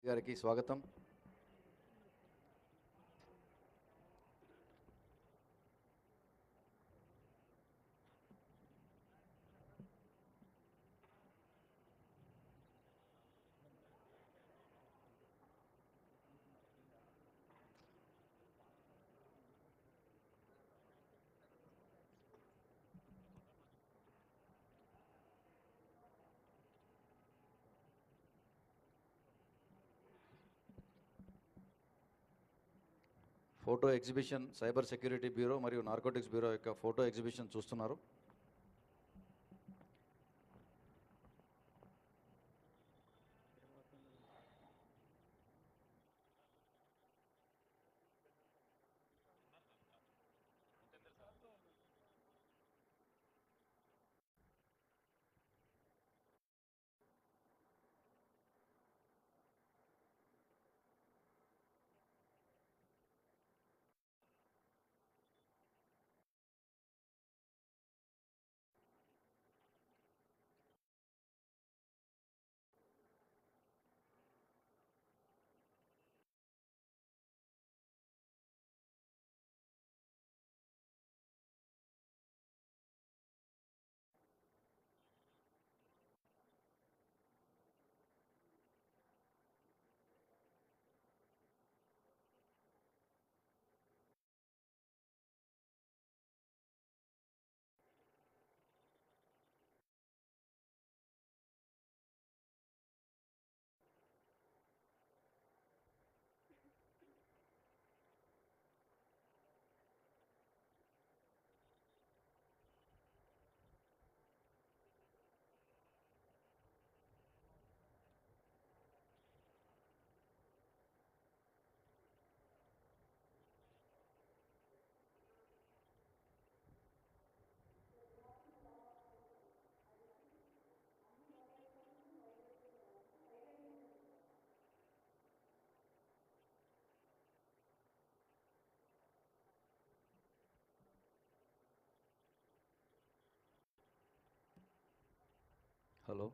గారికి స్వాగతం. Photo exhibition cyber security bureau మరియు నార్కోటిక్స్ బ్యూరో యొక్క ఫోటో ఎగ్జిబిషన్ చూస్తున్నారు. హలో,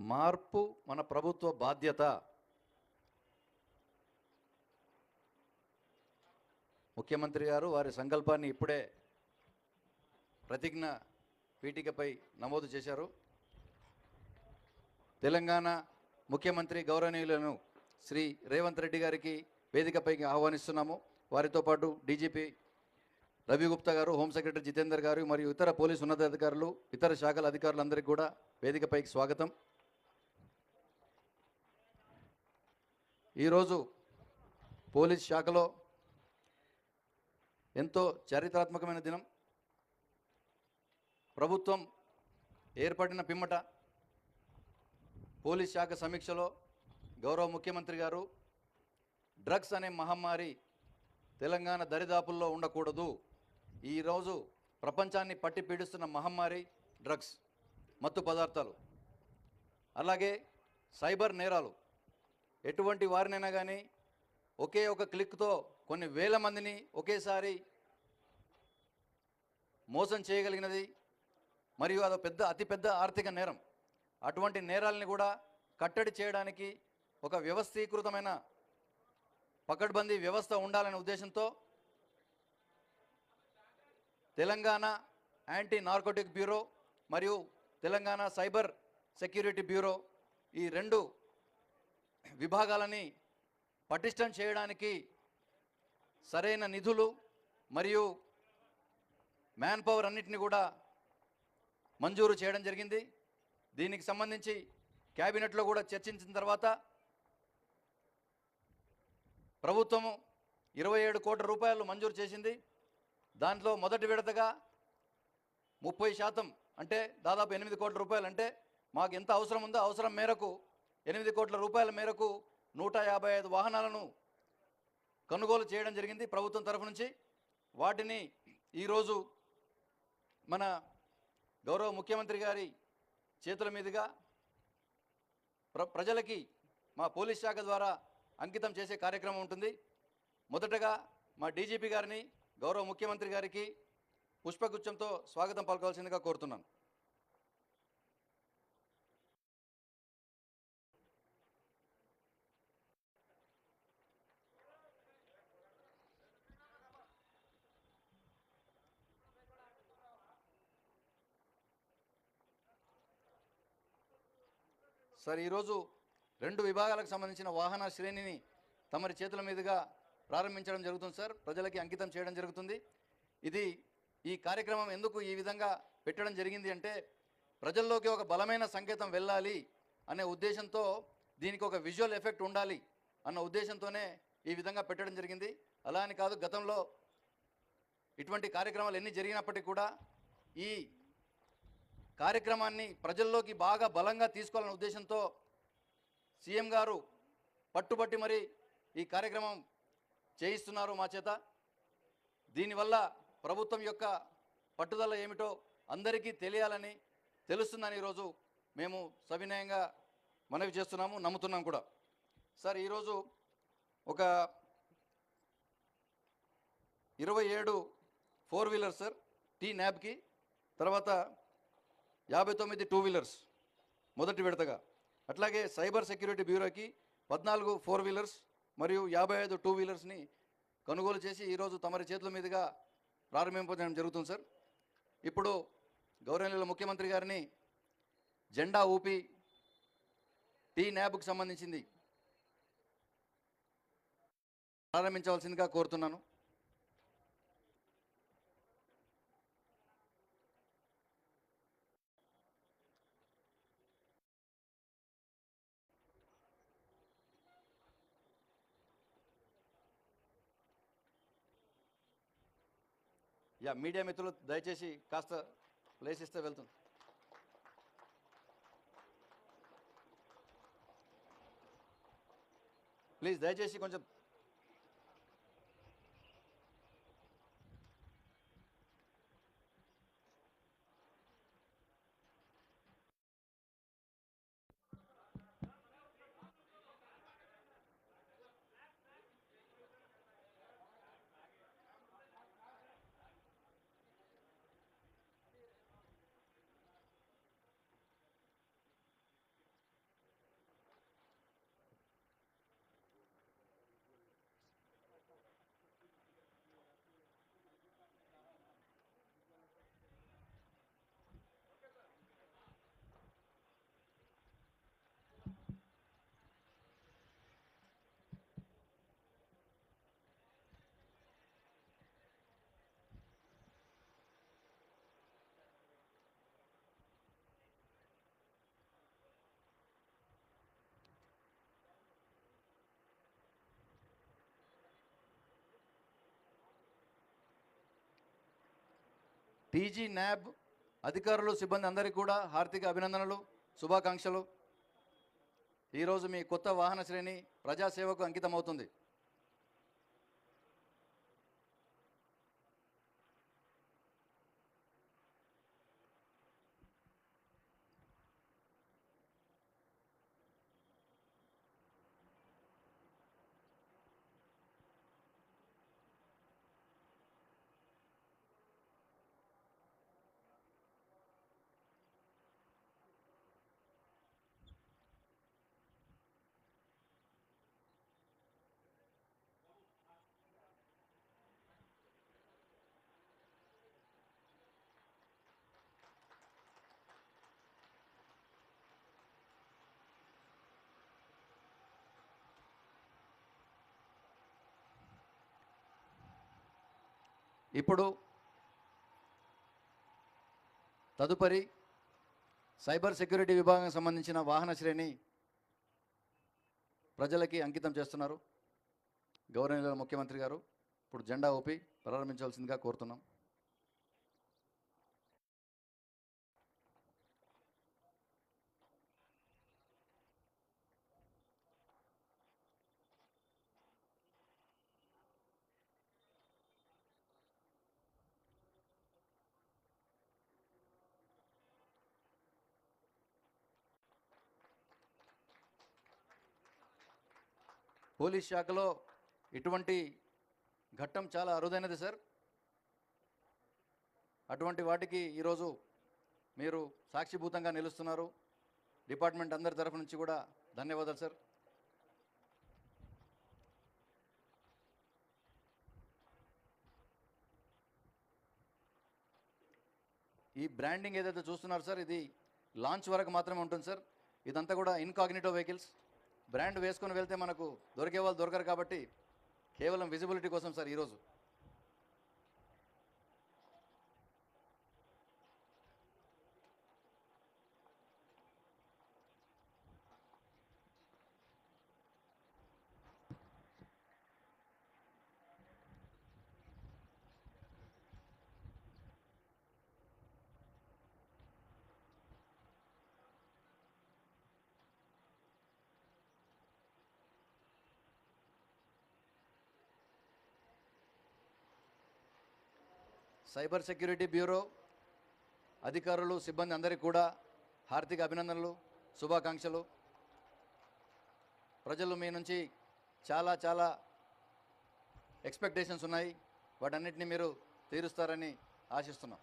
మార్పు మన ప్రభుత్వ బాధ్యత. ముఖ్యమంత్రి గారు వారి సంకల్పాన్ని ఇప్పుడే ప్రతిజ్ఞ పీఠికపై నమోదు చేశారు. తెలంగాణ ముఖ్యమంత్రి గౌరవనీయులను శ్రీ రేవంత్ రెడ్డి గారికి వేదికపైకి ఆహ్వానిస్తున్నాము. వారితో పాటు డీజీపీ రవి గుప్తా గారు, హోమ్ సెక్రటరీ జితేందర్ గారు మరియు ఇతర పోలీసు ఉన్నతాధికారులు, ఇతర శాఖల అధికారులందరికీ కూడా వేదికపైకి స్వాగతం. ఈరోజు పోలీస్ శాఖలో ఎంతో చారిత్రాత్మకమైన దినం. ప్రభుత్వం ఏర్పడిన పిమ్మట పోలీస్ శాఖ సమీక్షలో గౌరవ ముఖ్యమంత్రి గారు డ్రగ్స్ అనే మహమ్మారి తెలంగాణ దరిదాపుల్లో ఉండకూడదు. ఈరోజు ప్రపంచాన్ని పట్టి పీడిస్తున్న మహమ్మారి డ్రగ్స్, మత్తు పదార్థాలు, అలాగే సైబర్ నేరాలు. ఎటువంటి వారినైనా కానీ ఒకే ఒక క్లిక్తో కొన్ని వేల మందిని ఒకేసారి మోసం చేయగలిగినది మరియు అదో అతిపెద్ద ఆర్థిక నేరం. అటువంటి నేరాలని కూడా కట్టడి చేయడానికి ఒక వ్యవస్థీకృతమైన పకడ్బందీ వ్యవస్థ ఉండాలనే ఉద్దేశంతో తెలంగాణ యాంటీ నార్కోటిక్ బ్యూరో మరియు తెలంగాణ సైబర్ సెక్యూరిటీ బ్యూరో, ఈ రెండు విభాగాలని పటిష్టం చేయడానికి సరైన నిధులు మరియు మ్యాన్ పవర్ అన్నిటిని కూడా మంజూరు చేయడం జరిగింది. దీనికి సంబంధించి క్యాబినెట్లో కూడా చర్చించిన తర్వాత ప్రభుత్వము 27 కోట్ల రూపాయలు మంజూరు చేసింది. దాంట్లో మొదటి విడతగా 30%, అంటే దాదాపు 8 కోట్ల రూపాయలు, అంటే మాకు ఎంత అవసరం ఉందో అవసరం మేరకు 8 కోట్ల రూపాయల మేరకు 155 వాహనాలను కొనుగోలు చేయడం జరిగింది ప్రభుత్వం తరఫు నుంచి. వాటిని ఈరోజు మన గౌరవ ముఖ్యమంత్రి గారి చేతుల మీదుగా ప్రజలకి మా పోలీస్ శాఖ ద్వారా అంకితం చేసే కార్యక్రమం ఉంటుంది. మొదటగా మా డీజీపీ గారిని గౌరవ ముఖ్యమంత్రి గారికి పుష్పగుచ్చంతో స్వాగతం పలకాల్సిందిగా కోరుతున్నాను. సార్, ఈరోజు 2 విభాగాలకు సంబంధించిన వాహన శ్రేణిని తమరి చేతుల మీదుగా ప్రారంభించడం జరుగుతుంది సార్. ప్రజలకి అంకితం చేయడం జరుగుతుంది. ఈ కార్యక్రమం ఎందుకు ఈ విధంగా పెట్టడం జరిగింది అంటే, ప్రజల్లోకి ఒక బలమైన సంకేతం వెళ్ళాలి అనే ఉద్దేశంతో, దీనికి ఒక విజువల్ ఎఫెక్ట్ ఉండాలి అన్న ఉద్దేశంతోనే ఈ విధంగా పెట్టడం జరిగింది. అలా అని కాదు, గతంలో ఇటువంటి కార్యక్రమాలు ఎన్ని జరిగినప్పటికీ కూడా ఈ కార్యక్రమాన్ని ప్రజల్లోకి బాగా బలంగా తీసుకోవాలనే ఉద్దేశంతో సీఎం గారు పట్టుబట్టి మరి ఈ కార్యక్రమం చేయిస్తున్నారు మా చేత. దీనివల్ల ప్రభుత్వం యొక్క పట్టుదల ఏమిటో అందరికీ తెలియాలని, తెలుస్తుందని ఈరోజు మేము సవినయంగా మనవి చేస్తున్నాము, నమ్ముతున్నాం కూడా. సార్, ఈరోజు ఒక 27 4 వీలర్స్ సార్ టీ న్యాబ్కి, తర్వాత 59 2 వీలర్స్ మొదటి విడతగా, అట్లాగే సైబర్ సెక్యూరిటీ బ్యూరోకి 14 4 వీలర్స్ మరియు 55 2 వీలర్స్ని కొనుగోలు చేసి ఈరోజు తమరి చేతుల మీదుగా ప్రారంభింపజేయడం జరుగుతుంది సార్. ఇప్పుడు గౌరవనీయుల ముఖ్యమంత్రి గారిని జెండా ఊపి టీ న్యాబ్కు సంబంధించింది ప్రారంభించవలసిందిగా కోరుతున్నాను. మీడియా మిత్రులు దయచేసి కాస్త ప్లేస్ ఇస్తే వెళ్తుంది. ప్లీజ్ దయచేసి కొంచెం టీజీ న్యాబ్ అధికారులు సిబ్బంది అందరికీ కూడా హార్దిక అభినందనలు, శుభాకాంక్షలు. ఈరోజు మీ కొత్త వాహన శ్రేణి ప్రజాసేవకు అంకితమవుతుంది. ఇప్పుడు తదుపరి సైబర్ సెక్యూరిటీ విభాగం సంబంధించిన వాహన శ్రేణి ప్రజలకి అంకితం చేస్తున్నారు. గౌరవనీయుల ముఖ్యమంత్రి గారు ఇప్పుడు జెండా ఊపి ప్రారంభించవలసిందిగా కోరుతున్నాం. పోలీస్ శాఖలో ఇటువంటి ఘట్టం చాలా అరుదైనది సార్. అటువంటి వాటికి ఈరోజు మీరు సాక్షిభూతంగా నిలుస్తున్నారు. డిపార్ట్మెంట్ అందరి తరఫు నుంచి కూడా ధన్యవాదాలు సార్. ఈ బ్రాండింగ్ ఏదైతే చూస్తున్నారు సార్, ఇది లాంచ్ వరకు మాత్రమే ఉంటుంది సార్. ఇదంతా కూడా ఇన్కాగ్నిటో వెహికల్స్. బ్రాండ్ వేసుకొని వెళ్తే మనకు దొరికే వాళ్ళు దొరకరు కాబట్టి కేవలం విజిబిలిటీ కోసం సార్ ఈరోజు. సైబర్ సెక్యూరిటీ బ్యూరో అధికారులు సిబ్బంది అందరికీ కూడా హార్దిక అభినందనలు, శుభాకాంక్షలు. ప్రజలు మీ నుంచి చాలా చాలా ఎక్స్పెక్టేషన్స్ ఉన్నాయి. వాటన్నిటిని మీరు తీరుస్తారని ఆశిస్తున్నాం.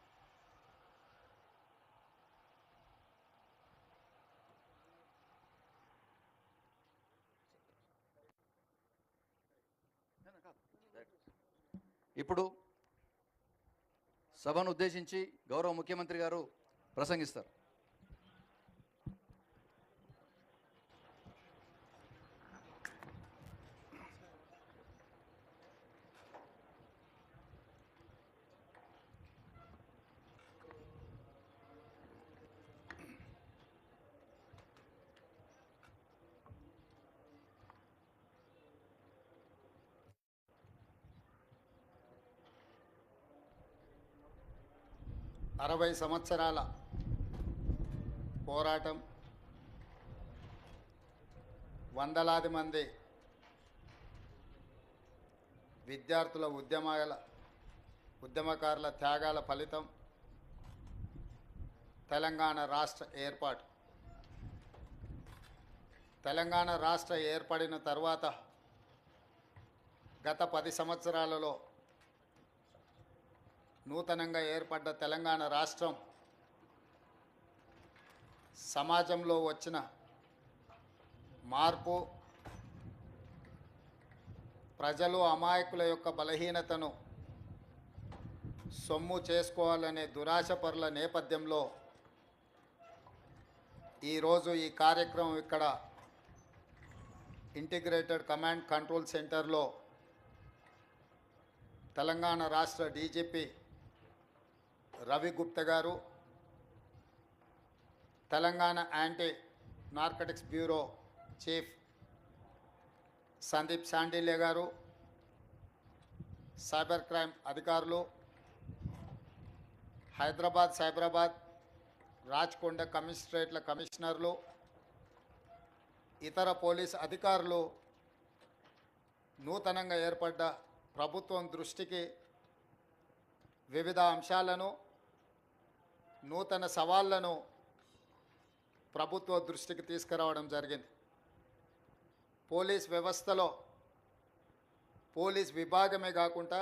ఇప్పుడు సభను ఉద్దేశించి గౌరవ ముఖ్యమంత్రి గారు ప్రసంగిస్తారు. అరవై సంవత్సరాల పోరాటం, వందలాది మంది విద్యార్థుల ఉద్యమకారుల త్యాగాల ఫలితం తెలంగాణ రాష్ట్ర ఏర్పాటు. తెలంగాణ రాష్ట్ర ఏర్పడిన తర్వాత గత 10 సంవత్సరాలలో నూతనంగా ఏర్పడ్డ తెలంగాణ రాష్ట్రం సమాజంలో వచ్చిన మార్పు, ప్రజలు అమాయకుల యొక్క బలహీనతను సొమ్ము చేసుకోవాలనే దురాశపరుల నేపథ్యంలో ఈరోజు ఈ కార్యక్రమం ఇక్కడ ఇంటిగ్రేటెడ్ కమాండ్ కంట్రోల్ సెంటర్లో తెలంగాణ రాష్ట్ర DGP Ravi Gupta garu, Telangana anti narcotics bureau chief Sandeep Shandilya garu, cyber crime అధికారులు, హైదరాబాద్, సైబరాబాద్, రాచకొండ కమిషనరేట్ల కమిషనర్లు, ఇతర పోలీస్ అధికారులు నూతనంగా ఏర్పడ్డ ప్రభుత్వం దృష్టికి వివిధ అంశాలను, నూతన సవాళ్లను ప్రభుత్వ దృష్టికి తీసుకురావడం జరిగింది. పోలీస్ వ్యవస్థలో పోలీస్ విభాగమే కాకుండా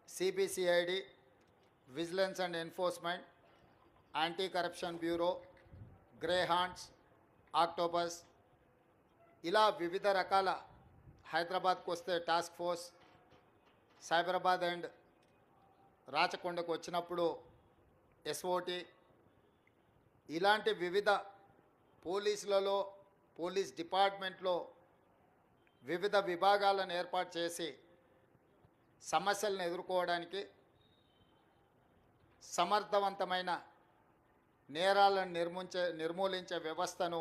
CBCID, vigilance and enforcement, anti corruption bureau, grey hands, octopus, ఇలా వివిధ రకాల, హైదరాబాద్కు వస్తే టాస్క్ ఫోర్స్, సైబరాబాద్ అండ్ రాచకొండకు వచ్చినప్పుడు ఎస్ఓటి, ఇలాంటి వివిధ పోలీసులలో, పోలీస్ డిపార్ట్మెంట్లో వివిధ విభాగాలను ఏర్పాటు చేసి సమస్యలను ఎదుర్కోవడానికి, సమర్థవంతమైన నేరాలను నిర్మూలించే వ్యవస్థను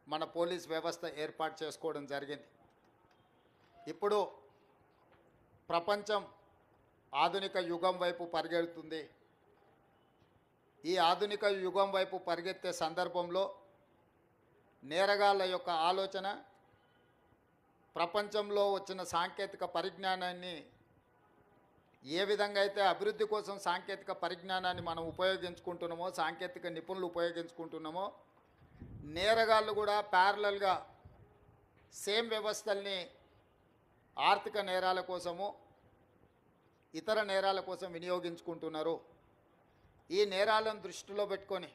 మన పోలీస్ వ్యవస్థ ఏర్పాటు చేసుకోవడం జరిగింది. ఇప్పుడు ప్రపంచం ఆధునిక యుగం వైపు పరిగెడుతుంది. ఈ ఆధునిక యుగం వైపు పరిగెత్తే సందర్భంలో నేరగాళ్ళ యొక్క ఆలోచన, ప్రపంచంలో వచ్చిన సాంకేతిక పరిజ్ఞానాన్ని ఏ విధంగా అయితే అభివృద్ధి కోసం సాంకేతిక పరిజ్ఞానాన్ని మనం ఉపయోగించుకుంటున్నామో, సాంకేతిక నిపుణులు ఉపయోగించుకుంటున్నామో, నేరగాళ్ళు కూడా ప్యారలల్గా సేమ్ వ్యవస్థల్ని ఆర్థిక నేరాల కోసము, ఇతర నేరాల కోసం వినియోగించుకుంటున్నారు. ఈ నేరాలను దృష్టిలో పెట్టుకొని,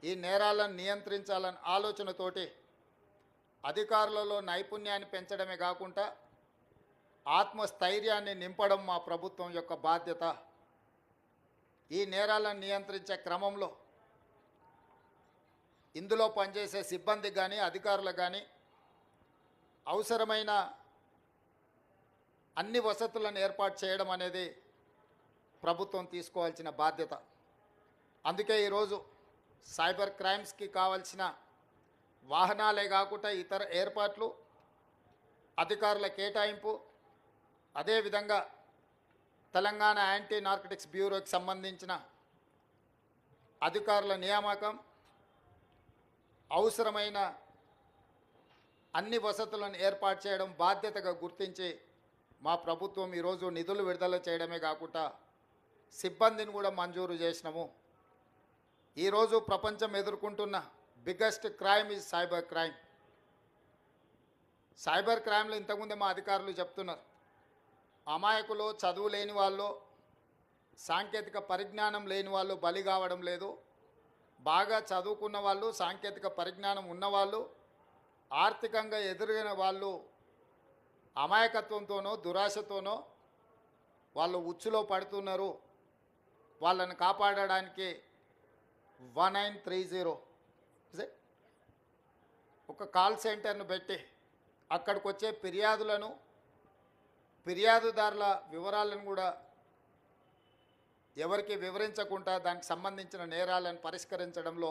ఈ నేరాలను నియంత్రించాలన్న ఆలోచనతోటి అధికారులలో నైపుణ్యాన్ని పెంచడమే కాకుండా ఆత్మస్థైర్యాన్ని నింపడం మా ప్రభుత్వం యొక్క బాధ్యత. ఈ నేరాలను నియంత్రించే క్రమంలో ఇందులో పనిచేసే సిబ్బందికి కానీ, అధికారులకు కానీ అవసరమైన అన్ని వసతులను ఏర్పాటు చేయడం అనేది ప్రభుత్వం తీసుకోవాల్సిన బాధ్యత. అందుకే ఈరోజు సైబర్ క్రైమ్స్కి కావాల్సిన వాహనాలే కాకుండా ఇతర ఏర్పాట్లు, అధికారుల కేటాయింపు, అదేవిధంగా తెలంగాణ యాంటీ నార్కటిక్స్ బ్యూరోకి సంబంధించిన అధికారుల నియామకం, అవసరమైన అన్ని వసతులను ఏర్పాటు చేయడం బాధ్యతగా గుర్తించి మా ప్రభుత్వం ఈరోజు నిధులు విడుదల చేయడమే కాకుండా సిబ్బందిని కూడా మంజూరు చేసినాము. ఈరోజు ప్రపంచం ఎదుర్కొంటున్న biggest crime is cyber crime. Cyber క్రైమ్లో ఇంతకుముందే మా అధికారులు చెప్తున్నారు, అమాయకులు, చదువు లేని వాళ్ళు, సాంకేతిక పరిజ్ఞానం లేని వాళ్ళు బలి కావడం లేదు. బాగా చదువుకున్న వాళ్ళు, సాంకేతిక పరిజ్ఞానం ఉన్నవాళ్ళు, ఆర్థికంగా ఎదురైన వాళ్ళు అమాయకత్వంతోనో దురాశతోనో వాళ్ళు ఉచ్చులో పడుతున్నారు. వాళ్ళని కాపాడడానికి 1930 ఒక కాల్ సెంటర్ను పెట్టి అక్కడికి వచ్చే ఫిర్యాదులను, ఫిర్యాదుదారుల వివరాలను కూడా ఎవరికి వివరించకుండా దానికి సంబంధించిన నేరాలను పరిష్కరించడంలో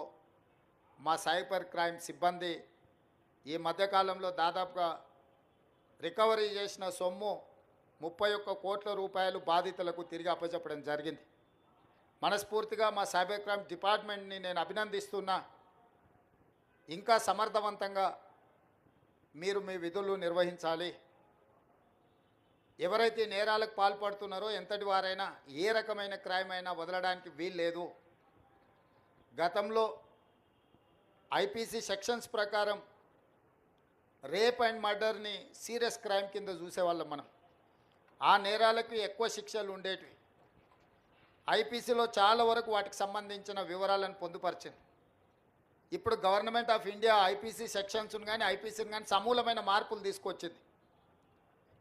మా సైబర్ క్రైమ్ సిబ్బంది ఈ మధ్యకాలంలో దాదాపుగా రికవరీ చేసిన సొమ్ము 31 కోట్ల రూపాయలు బాధితులకు తిరిగి అప్పచెప్పడం జరిగింది. మనస్ఫూర్తిగా మా సైబర్ క్రైమ్ డిపార్ట్మెంట్ని నేను అభినందిస్తున్నా. ఇంకా సమర్థవంతంగా మీరు మీ విధులు నిర్వహించాలి. ఎవరైతే నేరాలకు పాల్పడుతున్నారో ఎంతటి వారైనా, ఏ రకమైన క్రైమ్ అయినా వదలడానికి వీల్లేదు. గతంలో ఐపీసీ సెక్షన్స్ ప్రకారం రేప్ అండ్ మర్డర్ని సీరియస్ క్రైమ్ కింద చూసేవాళ్ళం మనం. ఆ నేరాలకు ఎక్కువ శిక్షలు ఉండేటివి. ఐపీసీలో చాలా వరకు వాటికి సంబంధించిన వివరాలను పొందుపరిచింది. ఇప్పుడు గవర్నమెంట్ ఆఫ్ ఇండియా ఐపీసీ సెక్షన్స్ను కానీ, ఐపీసీని కానీ సమూలమైన మార్పులు తీసుకొచ్చింది.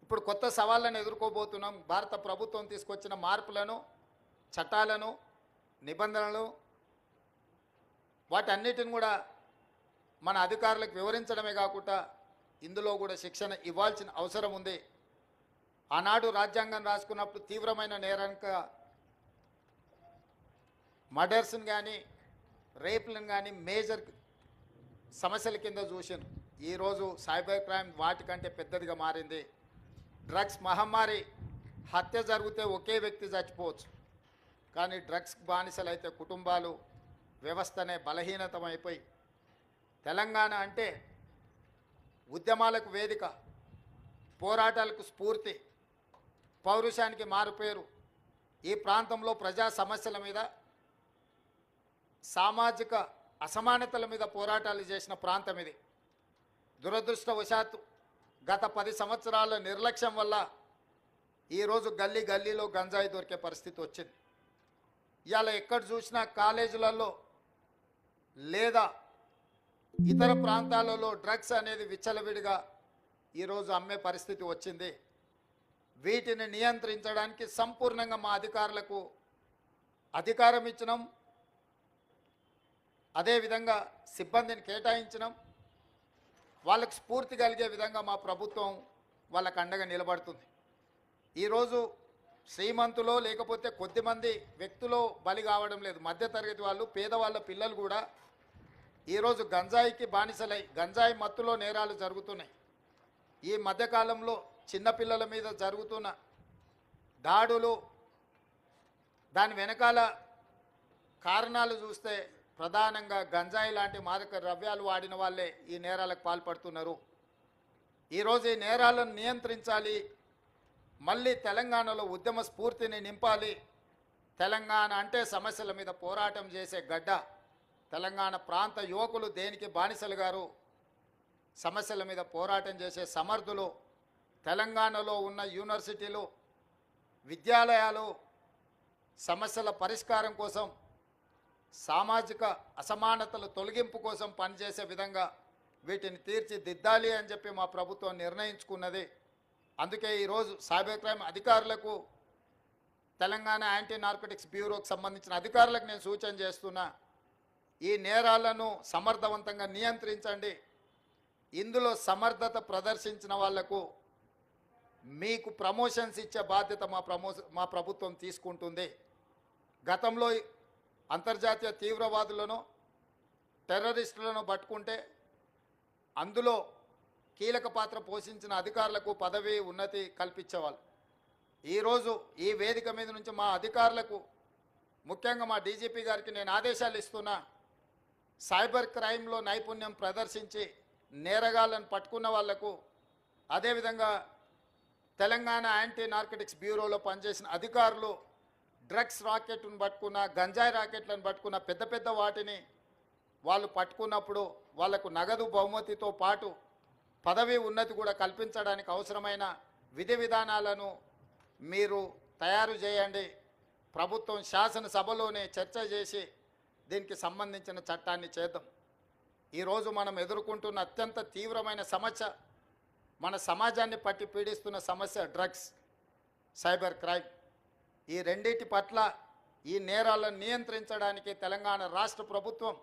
ఇప్పుడు కొత్త సవాళ్ళను ఎదుర్కోబోతున్నాం. భారత ప్రభుత్వం తీసుకొచ్చిన మార్పులను, చట్టాలను, నిబంధనలు, వాటన్నిటిని కూడా మన అధికారులకు వివరించడమే కాకుండా ఇందులో కూడా శిక్షణ ఇవ్వాల్సిన అవసరం ఉంది. ఆనాడు రాజ్యాంగం రాసుకున్నప్పుడు తీవ్రమైన నేరంగా మర్డర్స్ని కానీ, రేప్లను కానీ మేజర్ సమస్యల కింద చూసాను. ఈరోజు సైబర్ క్రైమ్ వాటికంటే పెద్దదిగా మారింది. డ్రగ్స్ మహమ్మారి హత్య జరిగితే ఒకే వ్యక్తి చచ్చిపోవచ్చు, కానీ డ్రగ్స్ బానిసలైతే కుటుంబాలు వ్యవస్థనే బలహీనతమైపోయి తెలంగాణ అంటే ఉద్యమాలకు వేదిక, పోరాటాలకు స్ఫూర్తి, పౌరుషానికి మారుపేరు. ఈ ప్రాంతంలో ప్రజా సమస్యల మీద, సామాజిక అసమానతల మీద పోరాటాలు చేసిన ప్రాంతం ఇది. దురదృష్టవశాత్తు గత 10 సంవత్సరాల నిర్లక్ష్యం వల్ల ఈరోజు గల్లీ గల్లీలో గంజాయి దొరికే పరిస్థితి వచ్చింది. ఇవాళ ఎక్కడ చూసినా కాలేజీలలో లేదా ఇతర ప్రాంతాలలో డ్రగ్స్ అనేది విచ్చలవిడిగా ఈరోజు అమ్మే పరిస్థితి వచ్చింది. వీటిని నియంత్రించడానికి సంపూర్ణంగా మా అధికారులకు అధికారం ఇచ్చినాం, అదేవిధంగా సిబ్బందిని కేటాయించినాం. వాళ్ళకు స్ఫూర్తి కలిగే విధంగా మా ప్రభుత్వం వాళ్ళకు అండగా నిలబడుతుంది. ఈరోజు శ్రీమంతులో లేకపోతే కొద్దిమంది వ్యక్తులు బలి కావడం లేదు. మధ్యతరగతి వాళ్ళు, పేదవాళ్ళ పిల్లలు కూడా ఈరోజు గంజాయికి బానిసలై గంజాయి మత్తులో నేరాలు జరుగుతున్నాయి. ఈ మధ్యకాలంలో చిన్నపిల్లల మీద జరుగుతున్న దాడులు, దాని వెనకాల కారణాలు చూస్తే ప్రధానంగా గంజాయి లాంటి మాదక ద్రవ్యాలు వాడిన వాళ్ళే ఈ నేరాలకు పాల్పడుతున్నారు. ఈరోజు ఈ నేరాలను నియంత్రించాలి, మళ్ళీ తెలంగాణలో ఉద్యమ స్ఫూర్తిని నింపాలి. తెలంగాణ అంటే సమస్యల మీద పోరాటం చేసే గడ్డ. తెలంగాణ ప్రాంత యువకులు దేనికి బానిసలు గారు? సమస్యల మీద పోరాటం చేసే సమర్థులు. తెలంగాణలో ఉన్న యూనివర్సిటీలు, విద్యాలయాలు సమస్యల పరిష్కారం కోసం, సామాజిక అసమానతల తొలగింపు కోసం పనిచేసే విధంగా వీటిని తీర్చిదిద్దాలి అని చెప్పి మా ప్రభుత్వం నిర్ణయించుకున్నది. అందుకే ఈరోజు సైబర్ క్రైమ్ అధికారులకు, తెలంగాణ యాంటీ నార్కోటిక్స్ బ్యూరోకి సంబంధించిన అధికారులకు నేను సూచన చేస్తున్నా, ఈ నేరాలను సమర్థవంతంగా నియంత్రించండి. ఇందులో సమర్థత ప్రదర్శించిన వాళ్లకు మీకు ప్రమోషన్స్ ఇచ్చే బాధ్యత మా ప్రభుత్వం తీసుకుంటుంది. గతంలో అంతర్జాతీయ తీవ్రవాదులను, టెర్రరిస్టులను పట్టుకుంటే అందులో కీలక పాత్ర పోషించిన అధికారులకు పదవి ఉన్నతి కల్పించేవాళ్ళు. ఈరోజు ఈ వేదిక మీద నుంచి మా అధికారులకు, ముఖ్యంగా మా డీజీపీ గారికి నేను ఆదేశాలు ఇస్తున్నా, సైబర్ క్రైమ్లో నైపుణ్యం ప్రదర్శించి నేరగాళ్లను పట్టుకున్న వాళ్లకు, అదేవిధంగా తెలంగాణ యాంటీ నార్కోటిక్స్ బ్యూరోలో పనిచేసిన అధికారులు డ్రగ్స్ రాకెట్లను పట్టుకున్న, గంజాయి రాకెట్లను పట్టుకున్న, పెద్ద పెద్ద వాటిని వాళ్ళు పట్టుకున్నప్పుడు వాళ్లకు నగదు బహుమతితో పాటు పదవి ఉన్నతి కూడా కల్పించడానికి అవసరమైన విధి విధానాలను మీరు తయారు చేయండి. ప్రభుత్వం శాసనసభలోనే చర్చ చేసి దీనికి సంబంధించిన చట్టాన్ని చేద్దాం. ఈరోజు మనం ఎదుర్కొంటున్న అత్యంత తీవ్రమైన సమస్య, మన సమాజాన్ని పట్టి పీడిస్తున్న సమస్య డ్రగ్స్, సైబర్ క్రైమ్. ఈ రెండింటి పట్ల, ఈ నేరాలను నియంత్రించడానికి తెలంగాణ రాష్ట్ర ప్రభుత్వం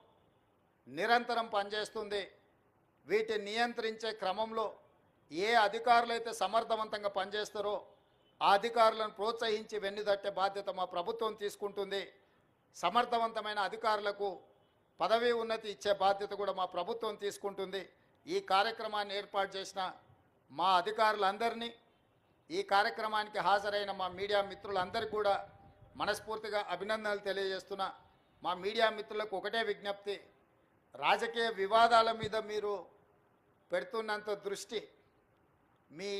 నిరంతరం పనిచేస్తుంది. వీటిని నియంత్రించే క్రమంలో ఏ అధికారులైతే సమర్థవంతంగా పనిచేస్తారో ఆ అధికారులను ప్రోత్సహించి వెన్నుదట్టే బాధ్యత మా ప్రభుత్వం తీసుకుంటుంది. సమర్థవంతమైన అధికారులకు పదవి ఉన్నతి ఇచ్చే బాధ్యత కూడా మా ప్రభుత్వం తీసుకుంటుంది. ఈ కార్యక్రమాన్ని ఏర్పాటు చేసిన మా అధికారులందరినీ, ఈ కార్యక్రమానికి హాజరైన మా మీడియా మిత్రులందరికీ కూడా మనస్ఫూర్తిగా అభినందనలు తెలియజేస్తున్నా. మా మీడియా మిత్రులకు ఒకటే విజ్ఞప్తి, రాజకీయ వివాదాల మీద మీరు పెడుతున్నంత దృష్టి మీ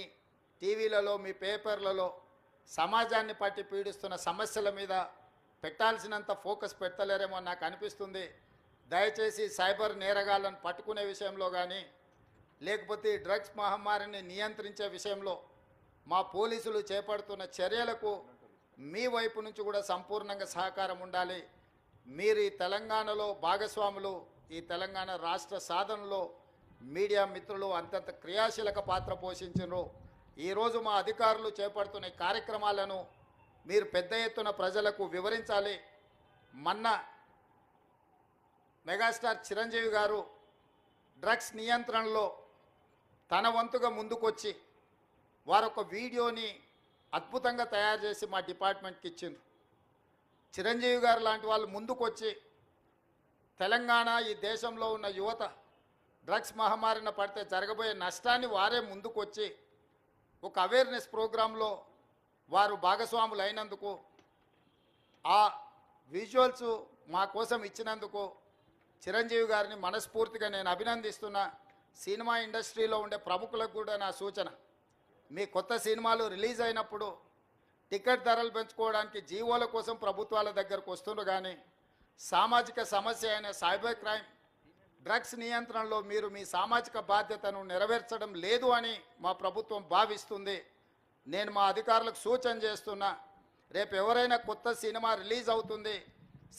టీవీలలో, మీ పేపర్లలో సమాజాన్ని పట్టి పీడిస్తున్న సమస్యల మీద పెట్టాల్సినంత ఫోకస్ పెట్టలేరేమో నాకు అనిపిస్తుంది. దయచేసి సైబర్ నేరగాళ్లను పట్టుకునే విషయంలో కానీ, లేకపోతే డ్రగ్స్ మహమ్మారిని నియంత్రించే విషయంలో మా పోలీసులు చేపడుతున్న చర్యలకు మీ వైపు నుంచి కూడా సంపూర్ణంగా సహకారం ఉండాలి. మీరు ఈ తెలంగాణలో భాగస్వాములు, ఈ తెలంగాణ రాష్ట్ర సాధనలో మీడియా మిత్రులు అంతంత క్రియాశీలక పాత్ర పోషించారు. ఈరోజు మా అధికారులు చేపడుతున్న ఈ కార్యక్రమాలను మీరు పెద్ద ఎత్తున ప్రజలకు వివరించాలి. మొన్న మెగాస్టార్ చిరంజీవి గారు డ్రగ్స్ నియంత్రణలో తన వంతుగా ముందుకొచ్చి వారొక వీడియోని అద్భుతంగా తయారు చేసి మా డిపార్ట్మెంట్కి ఇచ్చిండ్రు. చిరంజీవి గారు లాంటి వాళ్ళు ముందుకొచ్చి తెలంగాణ, ఈ దేశంలో ఉన్న యువత డ్రగ్స్ మహమ్మారిన పడితే జరగబోయే నష్టాన్ని వారే ముందుకొచ్చి ఒక అవేర్నెస్ ప్రోగ్రాంలో వారు భాగస్వాములు అయినందుకు, ఆ విజువల్స్ మా కోసం ఇచ్చినందుకు చిరంజీవి గారిని మనస్ఫూర్తిగా నేను అభినందిస్తున్నా. సినిమా ఇండస్ట్రీలో ఉండే ప్రముఖులకు కూడా నా సూచన, మీ కొత్త సినిమాలు రిలీజ్ అయినప్పుడు టికెట్ ధరలు పెంచుకోవడానికి జీవోల కోసం ప్రభుత్వాల దగ్గరకు వస్తుండ్రు, కానీ సామాజిక సమస్య అయిన సైబర్ క్రైమ్, డ్రగ్స్ నియంత్రణలో మీరు మీ సామాజిక బాధ్యతను నెరవేర్చడం లేదు అని మా ప్రభుత్వం భావిస్తుంది. నేను మా అధికారులకు సూచన చేస్తున్నా, రేపు ఎవరైనా కొత్త సినిమా రిలీజ్ అవుతుంది,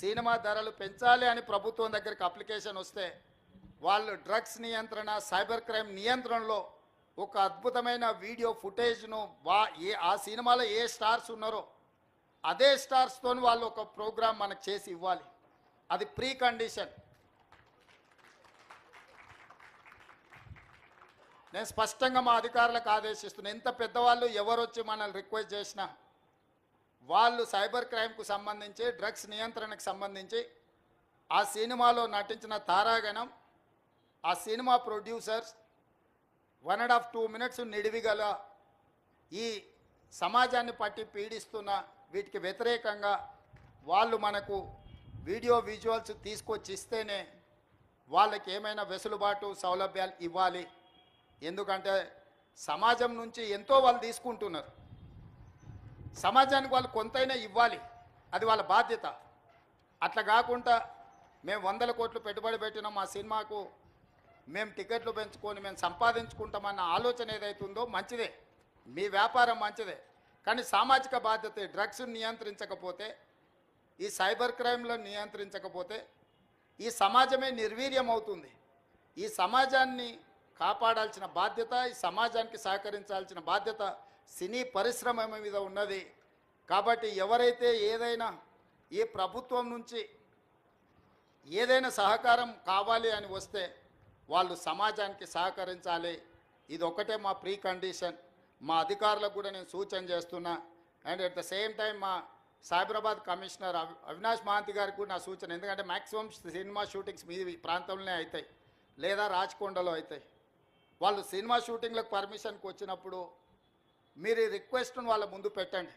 సినిమా ధరలు పెంచాలి అని ప్రభుత్వం దగ్గరికి అప్లికేషన్ వస్తే వాళ్ళు డ్రగ్స్ నియంత్రణ, సైబర్ క్రైమ్ నియంత్రణలో ఒక అద్భుతమైన వీడియో ఫుటేజ్ను ఆ సినిమాలో ఏ స్టార్స్ ఉన్నారో అదే స్టార్స్తో వాళ్ళు ఒక ప్రోగ్రాం మనకు చేసి ఇవ్వాలి. అది ప్రీ కండిషన్. నేను స్పష్టంగా మా అధికారులకు ఆదేశిస్తున్నాను, ఎంత పెద్దవాళ్ళు ఎవరొచ్చి మనల్ని రిక్వెస్ట్ చేసినా వాళ్ళు సైబర్ క్రైమ్కు సంబంధించి, డ్రగ్స్ నియంత్రణకు సంబంధించి ఆ సినిమాలో నటించిన తారాగణం, ఆ సినిమా ప్రొడ్యూసర్స్ 1.5-2 minutes నిడివిగల ఈ సమాజాన్ని పట్టి పీడిస్తున్న వీటికి వ్యతిరేకంగా వాళ్ళు మనకు వీడియో విజువల్స్ తీసుకొచ్చి ఇస్తేనే వాళ్ళకి ఏమైనా వెసులుబాటు సౌలభ్యాలు ఇవ్వాలి. ఎందుకంటే సమాజం నుంచి ఎంతో వాళ్ళు తీసుకుంటున్నారు, సమాజానికి వాళ్ళు కొంతైనా ఇవ్వాలి, అది వాళ్ళ బాధ్యత. అట్లా కాకుండా మేము 100 కోట్లు పెట్టుబడి పెట్టిన మా సినిమాకు మేము టికెట్లు పెంచుకొని మేము సంపాదించుకుంటామన్న ఆలోచన ఏదైతుందో మంచిదే, మీ వ్యాపారం మంచిదే, కానీ సామాజిక బాధ్యత, డ్రగ్స్ నియంత్రించకపోతే, ఈ సైబర్ క్రైమ్లను నియంత్రించకపోతే ఈ సమాజమే నిర్వీర్యం అవుతుంది. ఈ సమాజాన్ని కాపాడాల్సిన బాధ్యత, ఈ సమాజానికి సహకరించాల్సిన బాధ్యత సినీ పరిశ్రమ మీద ఉన్నది. కాబట్టి ఎవరైతే ఏదైనా ఈ ప్రభుత్వం నుంచి ఏదైనా సహకారం కావాలి అని వస్తే వాళ్ళు సమాజానికి సహకరించాలి. ఇది ఒకటే మా ప్రీ కండిషన్. మా అధికారులకు కూడా నేను సూచన చేస్తున్నా. And at the same time మా సైబరాబాద్ కమిషనర్ అవినాష్ మహాంతి గారికి కూడా నా సూచన, ఎందుకంటే మ్యాక్సిమం సినిమా షూటింగ్స్ మీ ప్రాంతంలోనే అవుతాయి లేదా రాచకొండలో అవుతాయి. వాళ్ళు సినిమా షూటింగ్లకు పర్మిషన్కి వచ్చినప్పుడు మీరు ఈ రిక్వెస్ట్ను వాళ్ళ ముందు పెట్టండి.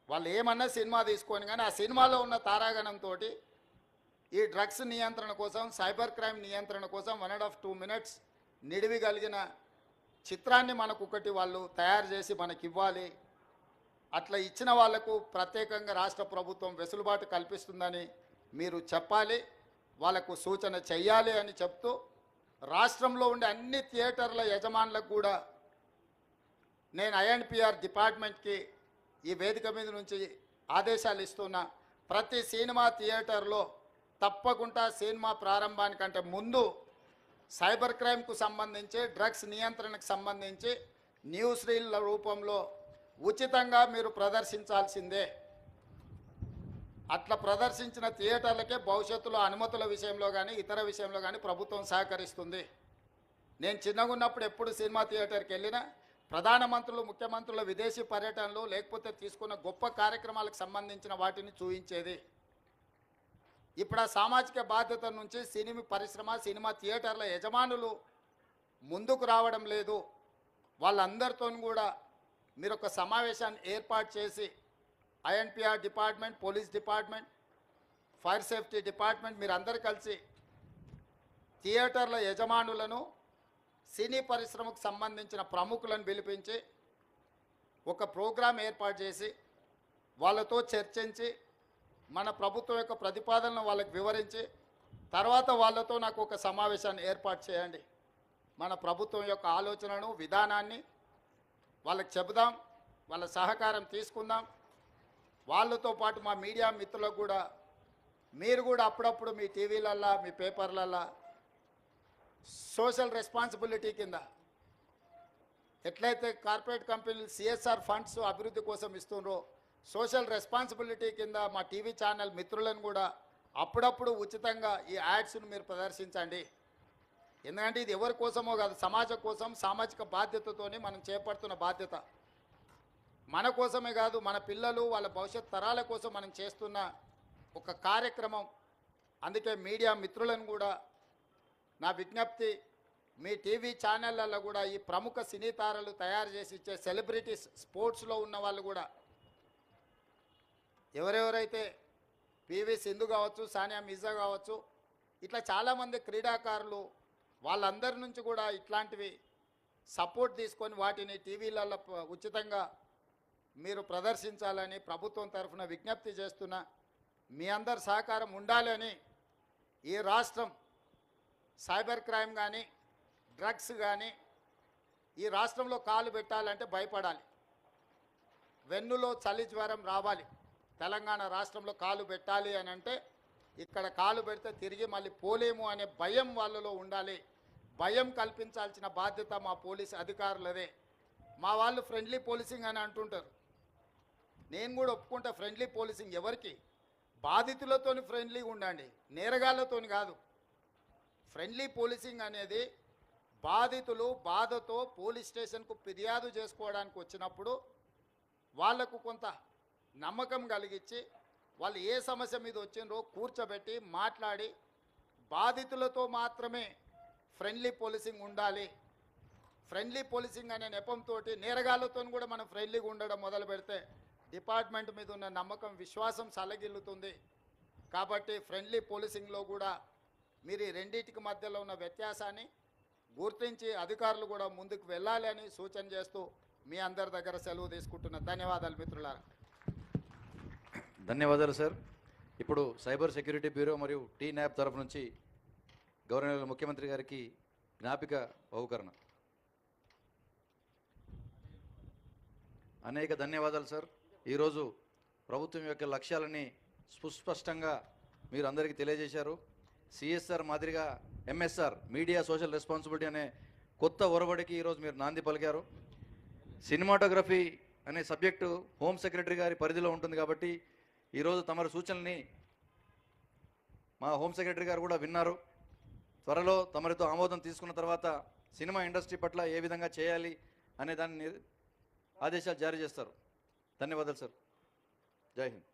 వాళ్ళు ఏమన్నా సినిమా తీసుకొని, కానీ ఆ సినిమాలో ఉన్న తారాగణంతో ఈ డ్రగ్స్ నియంత్రణ కోసం, సైబర్ క్రైమ్ నియంత్రణ కోసం 1.5-2 minutes నిడివి కలిగిన చిత్రాన్ని మనకు ఒకటి వాళ్ళు తయారు చేసి మనకి ఇవ్వాలి. అట్లా ఇచ్చిన వాళ్లకు ప్రత్యేకంగా రాష్ట్ర ప్రభుత్వం వెసులుబాటు కల్పిస్తుందని మీరు చెప్పాలి, వాళ్ళకు సూచన చెయ్యాలి అని చెప్తూ, రాష్ట్రంలో ఉండే అన్ని థియేటర్ల యజమానులకు కూడా నేను ఐఎన్పిఆర్ డిపార్ట్మెంట్కి ఈ వేదిక మీద నుంచి ఆదేశాలు ఇస్తున్నా. ప్రతి సినిమా థియేటర్లో తప్పకుండా సినిమా ప్రారంభానికంటే ముందు సైబర్ క్రైమ్కు సంబంధించి, డ్రగ్స్ నియంత్రణకు సంబంధించి న్యూస్ రీల్ల రూపంలో ఉచితంగా మీరు ప్రదర్శించాల్సిందే. అట్లా ప్రదర్శించిన థియేటర్లకే భవిష్యత్తులో అనుమతుల విషయంలో కానీ ఇతర విషయంలో కానీ ప్రభుత్వం సహకరిస్తుంది. నేను చిన్నగా ఉన్నప్పుడు ఎప్పుడు సినిమా థియేటర్కి వెళ్ళినా ప్రధానమంత్రులు, ముఖ్యమంత్రుల విదేశీ పర్యటనలు లేకపోతే తీసుకున్న గొప్ప కార్యక్రమాలకు సంబంధించిన వాటిని చూపించేది. ఇప్పుడు ఆ సామాజిక బాధ్యత నుంచి సినిమా పరిశ్రమ, సినిమా థియేటర్ల యజమానులు ముందుకు రావడం లేదు. వాళ్ళందరితో కూడా మీరు ఒక సమావేశాన్ని ఏర్పాటు చేసి INPR department, police department, fire safety department మీరు అందరు కలిసి థియేటర్ల యజమానులను, సినీ పరిశ్రమకు సంబంధించిన ప్రముఖులను పిలిపించి ఒక ప్రోగ్రాం ఏర్పాటు చేసి వాళ్ళతో చర్చించి మన ప్రభుత్వం యొక్క ప్రతిపాదనను వాళ్ళకి వివరించి తర్వాత వాళ్ళతో నాకు ఒక సమావేశాన్ని ఏర్పాటు చేయండి. మన ప్రభుత్వం యొక్క ఆలోచనను, విధానాన్ని వాళ్ళకి చెబుదాం, వాళ్ళ సహకారం తీసుకుందాం. వాళ్ళతో పాటు మా మీడియా మిత్రులకు కూడా మీరు కూడా అప్పుడప్పుడు మీ టీవీలల్లో, మీ పేపర్లల్లో సోషల్ రెస్పాన్సిబిలిటీ కింద ఎట్లయితే కార్పొరేట్ కంపెనీలు సిఎస్ఆర్ ఫండ్స్ అభివృద్ధి కోసం ఇస్తుండ్రో, సోషల్ రెస్పాన్సిబిలిటీ కింద మా టీవీ ఛానల్ మిత్రులను కూడా అప్పుడప్పుడు ఉచితంగా ఈ యాడ్స్ను మీరు ప్రదర్శించండి. ఎందుకంటే ఇది ఎవరి కోసమో కాదు, సమాజం కోసం, సామాజిక బాధ్యతతోనే మనం చేపడుతున్న బాధ్యత. మన కోసమే కాదు, మన పిల్లలు, వాళ్ళ భవిష్యత్ తరాల కోసం మనం చేస్తున్న ఒక కార్యక్రమం. అందుకే మీడియా మిత్రులను కూడా నా విజ్ఞప్తి, మీ టీవీ ఛానళ్ళల్లో కూడా ఈ ప్రముఖ సినీ తారలు తయారు చేసి ఇచ్చే సెలబ్రిటీస్ స్పోర్ట్స్లో ఉన్న వాళ్ళు కూడా ఎవరెవరైతే పివి సింధు కావచ్చు, సానియా మిర్జా కావచ్చు, ఇట్లా చాలామంది క్రీడాకారులు వాళ్ళందరి నుంచి కూడా ఇట్లాంటివి సపోర్ట్ తీసుకొని వాటిని టీవీలలో ఉచితంగా మీరు ప్రదర్శించాలని ప్రభుత్వం తరఫున విజ్ఞప్తి చేస్తున్నా. మీ అందరి సహకారం ఉండాలని ఈ రాష్ట్రం సైబర్ క్రైమ్ కానీ డ్రగ్స్ కానీ ఈ రాష్ట్రంలో కాలు పెట్టాలంటే భయపడాలి. వెన్నులో చలి జ్వరం రావాలి. తెలంగాణ రాష్ట్రంలో కాలు పెట్టాలి అని అంటే ఇక్కడ కాలు పెడితే తిరిగి మళ్ళీ పోలేము అనే భయం వాళ్ళలో ఉండాలి. భయం కల్పించాల్సిన బాధ్యత మా పోలీస్ అధికారులదే. మా వాళ్ళు ఫ్రెండ్లీ పోలీసింగ్ అని అంటుంటారు. నేను కూడా ఒప్పుకుంటా, ఫ్రెండ్లీ పోలీసింగ్ ఎవరికి? బాధితులతోని ఫ్రెండ్లీగా ఉండండి, నేరగాళ్ళతోని కాదు. ఫ్రెండ్లీ పోలీసింగ్ అనేది బాధితులు బాధతో పోలీస్ స్టేషన్కు ఫిర్యాదు చేసుకోవడానికి వచ్చినప్పుడు వాళ్లకు కొంత నమ్మకం కలిగించి వాళ్ళు ఏ సమస్య మీద వచ్చిండ్రో కూర్చోబెట్టి మాట్లాడి బాధితులతో మాత్రమే ఫ్రెండ్లీ పోలీసింగ్ ఉండాలి. ఫ్రెండ్లీ పోలీసింగ్ అనే నెపంతో నేరగాళ్ళతో కూడా మనం ఫ్రెండ్లీగా ఉండడం మొదలు పెడితే డిపార్ట్మెంట్ మీద ఉన్న నమ్మకం, విశ్వాసం సలగిల్లుతుంది. కాబట్టి ఫ్రెండ్లీ పోలీసింగ్లో కూడా మీరు ఈ రెండింటికి మధ్యలో ఉన్న వ్యత్యాసాన్ని గుర్తించి అధికారులు కూడా ముందుకు వెళ్ళాలి అని సూచన చేస్తూ మీ అందరి దగ్గర సెలవు తీసుకుంటున్నా. ధన్యవాదాలు మిత్రులారా. ధన్యవాదాలు సార్. ఇప్పుడు సైబర్ సెక్యూరిటీ బ్యూరో మరియు టీ న్యాప్ తరఫు నుంచి గౌరవనీయులు ముఖ్యమంత్రి గారికి జ్ఞాపిక బహుకరణ. అనేక ధన్యవాదాలు సార్. ఈరోజు ప్రభుత్వం యొక్క లక్ష్యాలని సుస్పష్టంగా మీరు అందరికీ తెలియజేశారు. సిఎస్ఆర్ మాదిరిగా ఎంఎస్ఆర్ మీడియా సోషల్ రెస్పాన్సిబిలిటీ అనే కొత్త ఒరబడికి ఈరోజు మీరు నాంది పలికారు. సినిమాటోగ్రఫీ అనే సబ్జెక్టు హోమ్ సెక్రటరీ గారి పరిధిలో ఉంటుంది కాబట్టి ఈరోజు తమరి సూచనల్ని మా హోమ్ సెక్రటరీ గారు కూడా విన్నారు. త్వరలో తమరితో ఆమోదం తీసుకున్న తర్వాత సినిమా ఇండస్ట్రీ పట్ల ఏ విధంగా చేయాలి అనే దాన్ని ఆదేశాలు జారీ చేస్తారు. ధన్యవాదాలు సార్. జై హింద్.